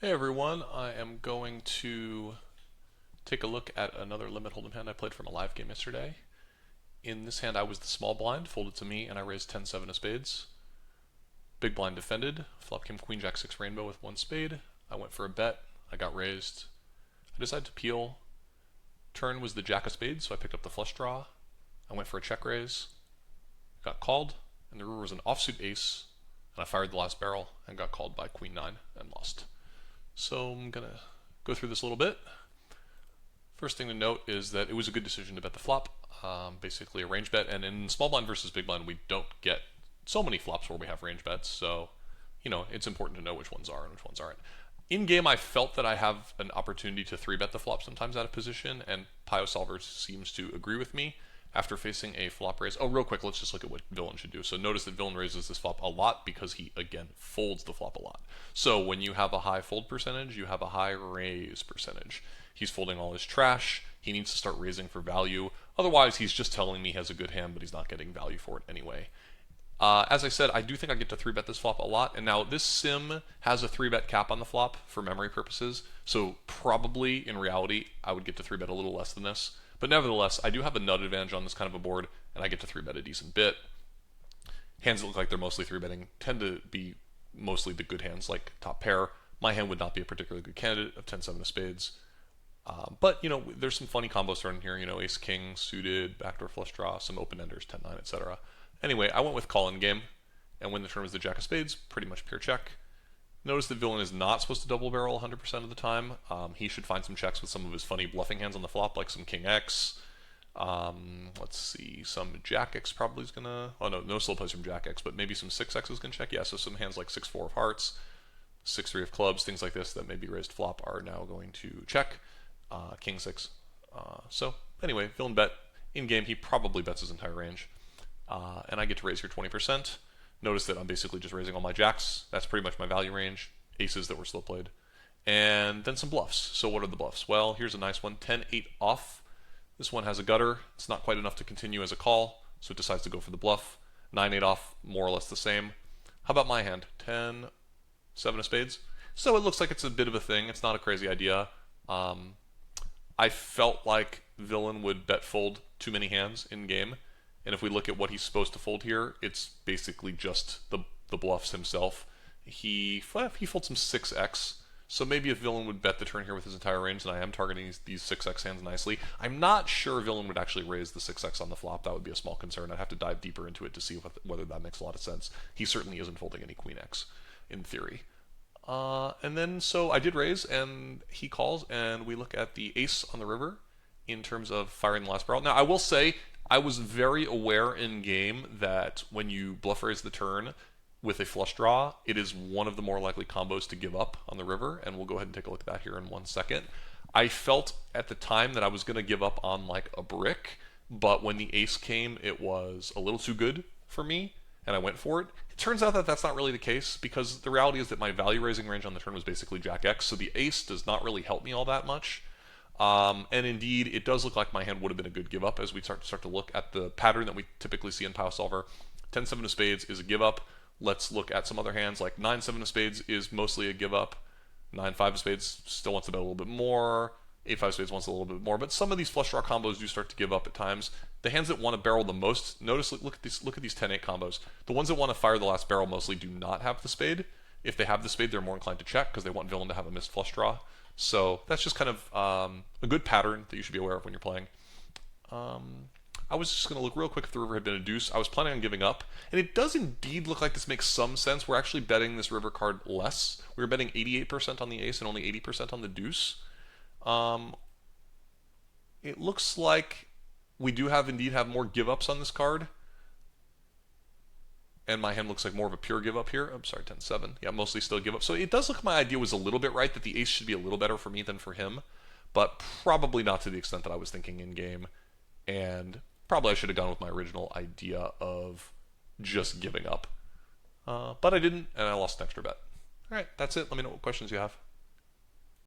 Hey everyone, I am going to take a look at another limit hold'em hand I played from a live game yesterday. In this hand I was the small blind, folded to me, and I raised 10-7 of spades. Big blind defended, flop came queen jack 6 rainbow with one spade. I went for a bet, I got raised. I decided to peel. Turn was the jack of spades, so I picked up the flush draw. I went for a check raise, got called, and the river was an offsuit ace, and I fired the last barrel and got called by queen 9 and lost. So I'm gonna go through this a little bit. First thing to note is that it was a good decision to bet the flop, basically a range bet, and in small blind versus big blind we don't get so many flops where we have range bets, so it's important to know which ones are and which ones aren't. In game I felt that I have an opportunity to 3-bet the flop sometimes out of position, and Pio Solver seems to agree with me after facing a flop raise. Oh, real quick, let's just look at what Villain should do. So notice that Villain raises this flop a lot because he, again, folds the flop a lot. So when you have a high fold percentage, you have a high raise percentage. He's folding all his trash. He needs to start raising for value. Otherwise, he's just telling me he has a good hand, but he's not getting value for it anyway. As I said, I do think I get to 3-bet this flop a lot, and now this sim has a 3-bet cap on the flop for memory purposes, so probably, in reality, I would get to 3-bet a little less than this. But nevertheless, I do have a nut advantage on this kind of a board, and I get to 3-bet a decent bit. Hands that look like they're mostly 3-betting tend to be mostly the good hands, like top pair. My hand would not be a particularly good candidate of 10-7 of spades. But, there's some funny combos thrown in here, ace-king, suited, backdoor flush draw, some open-enders, 10-9, etc. Anyway, I went with call in game, and when the turn was the jack of spades, pretty much pure check. Notice that Villain is not supposed to double barrel 100% of the time. He should find some checks with some of his funny bluffing hands on the flop, like some king x. Let's see, some jack x probably is gonna. Oh no slow plays from jack x, but maybe some 6x is gonna check. Yeah, so some hands like 6-4 of hearts, 6-3 of clubs, things like this that maybe raised flop are now going to check. King 6. So anyway, Villain bet. In game, he probably bets his entire range. And I get to raise here 20%. Notice that I'm basically just raising all my jacks. That's pretty much my value range. Aces that were slow played. And then some bluffs. So what are the bluffs? Well, here's a nice one. 10-8 off. This one has a gutter. It's not quite enough to continue as a call, so it decides to go for the bluff. 9-8 off, more or less the same. How about my hand? 10-7 of spades. So it looks like it's a bit of a thing. It's not a crazy idea. I felt like Villain would bet fold too many hands in game. And if we look at what he's supposed to fold here, it's basically just the bluffs himself. He folds some 6x, so maybe if Villain would bet the turn here with his entire range, and I am targeting these 6x hands nicely, I'm not sure Villain would actually raise the 6x on the flop. That would be a small concern. I'd have to dive deeper into it to see whether that makes a lot of sense. He certainly isn't folding any queen x, in theory. And then, so I did raise, and he calls, and we look at the ace on the river in terms of firing the last barrel. Now, I will say, I was very aware in game that when you bluff raise the turn with a flush draw, it is one of the more likely combos to give up on the river, and we'll go ahead and take a look at that here in 1 second. I felt at the time that I was going to give up on like a brick, but when the ace came, it was a little too good for me, and I went for it. It turns out that that's not really the case, because the reality is that my value raising range on the turn was basically jack x, so the ace does not really help me all that much. And indeed, it does look like my hand would have been a good give up as we start to look at the pattern that we typically see in Pile Solver. 10-7 of spades is a give up. Let's look at some other hands, like 9-7 of spades is mostly a give up. 9-5 of spades still wants to bet a little bit more. 8-5 of spades wants a little bit more, but some of these flush draw combos do start to give up at times. The hands that want to barrel the most, notice, look at these 10-8 combos. The ones that want to fire the last barrel mostly do not have the spade. If they have the spade, they're more inclined to check because they want Villain to have a missed flush draw. So that's just kind of a good pattern that you should be aware of when you're playing. I was just going to look real quick if the river had been a deuce. I was planning on giving up, and it does indeed look like this makes some sense. We're actually betting this river card less. We were betting 88% on the ace and only 80% on the deuce. It looks like we do indeed have more give-ups on this card. And my hand looks like more of a pure give up here. I'm sorry, 10-7. Yeah, mostly still give up. So it does look like my idea was a little bit right, that the ace should be a little better for me than for him, but probably not to the extent that I was thinking in game. And probably I should have gone with my original idea of just giving up. But I didn't, and I lost an extra bet. All right, that's it. Let me know what questions you have.